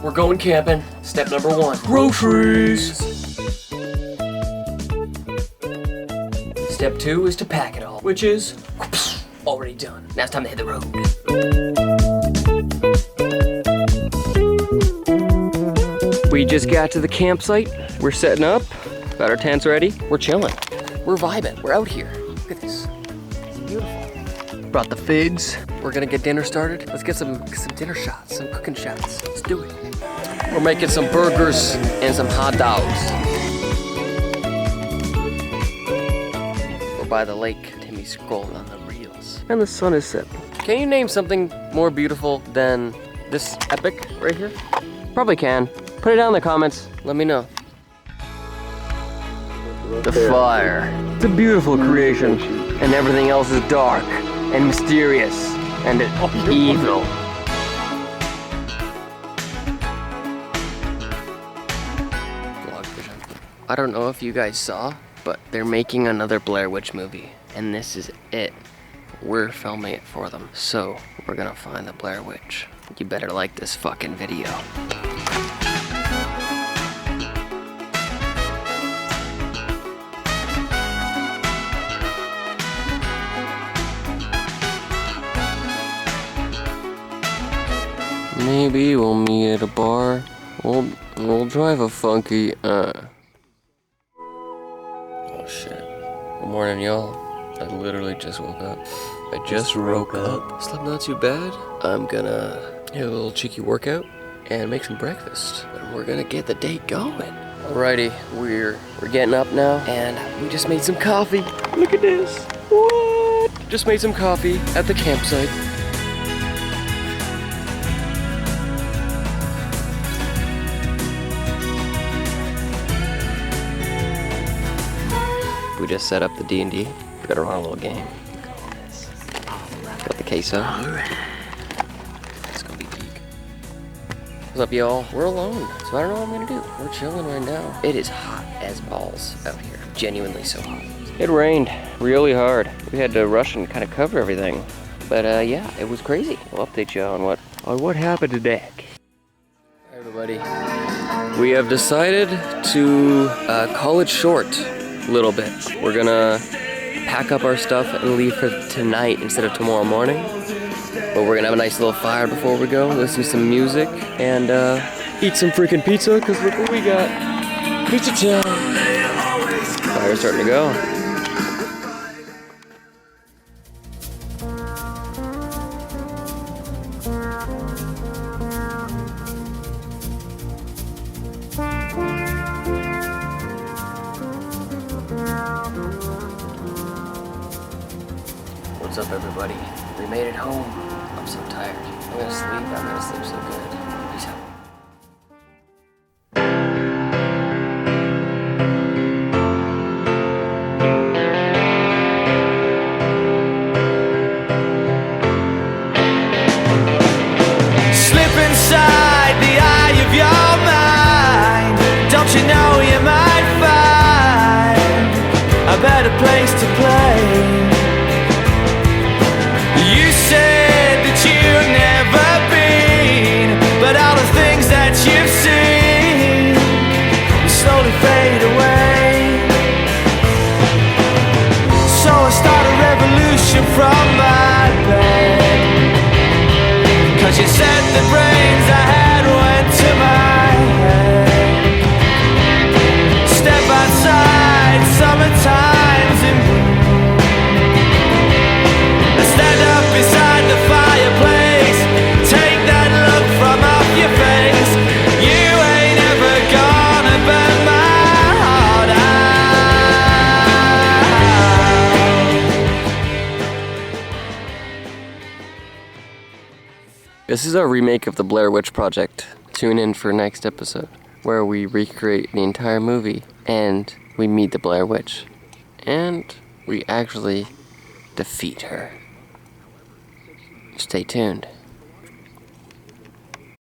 We're going camping. Step number 1, groceries. Step 2 is to pack it all, which is already done. Now it's time to hit the road. We just got to the campsite. We're setting up. Got our tents ready. We're chilling. We're vibing. We're out here. Look at this. It's beautiful. Brought the figs. We're gonna get dinner started. Let's get some dinner shots, some cooking shots. Let's do it. We're making some burgers and some hot dogs. We're by the lake. Timmy's scrolling on the reels. And the sun is setting. Can you name something more beautiful than this epic right here? Probably can. Put it down in the comments. Let me know. The fire. It's a beautiful creation. And everything else is dark and mysterious and evil. I don't know if you guys saw, but they're making another Blair Witch movie. And this is it. We're filming it for them. So we're gonna find the Blair Witch. You better like this fucking video. Maybe we'll meet at a bar. We'll drive a funky, Oh shit. Good morning, y'all. I literally just woke up. I just woke up. Slept not too bad. I'm gonna have a little cheeky workout and make some breakfast. And we're gonna get the date going. Alrighty, we're getting up now and we just made some coffee. Look at this. What? Just made some coffee at the campsite. We just set up the D&D. We gotta run a little game. Look at all this. Got the queso. Alright. It's gonna be peak. What's up, y'all? We're alone, so I don't know what I'm gonna do. We're chilling right now. It is hot as balls out here. Genuinely so hot. It rained really hard. We had to rush and kind of cover everything. But yeah, it was crazy. We'll update you on what happened today. Hi, everybody. We have decided to call it short. Little bit. We're gonna pack up our stuff and leave for tonight instead of tomorrow morning. But we're gonna have a nice little fire before we go, listen to some music, and eat some freaking pizza, because look what we got. Pizza time! Fire's starting to go. What's up, everybody? We made it home. I'm so tired. I'm gonna sleep so good. Peace out. Slip inside the eye of your mind. Don't you know you might find a better place to play? You said that you've never been, but all the things that you've seen slowly fade away. So I start a revolution from my bed, 'cause you said the brains I had went to my head. Step outside, summertime's in bloom. Stand up beside the fireplace, take that look from off your face. You ain't ever gonna burn my heart out. This is our remake of the Blair Witch Project. Tune in for next episode, where we recreate the entire movie, and we meet the Blair Witch. And we actually defeat her. Stay tuned.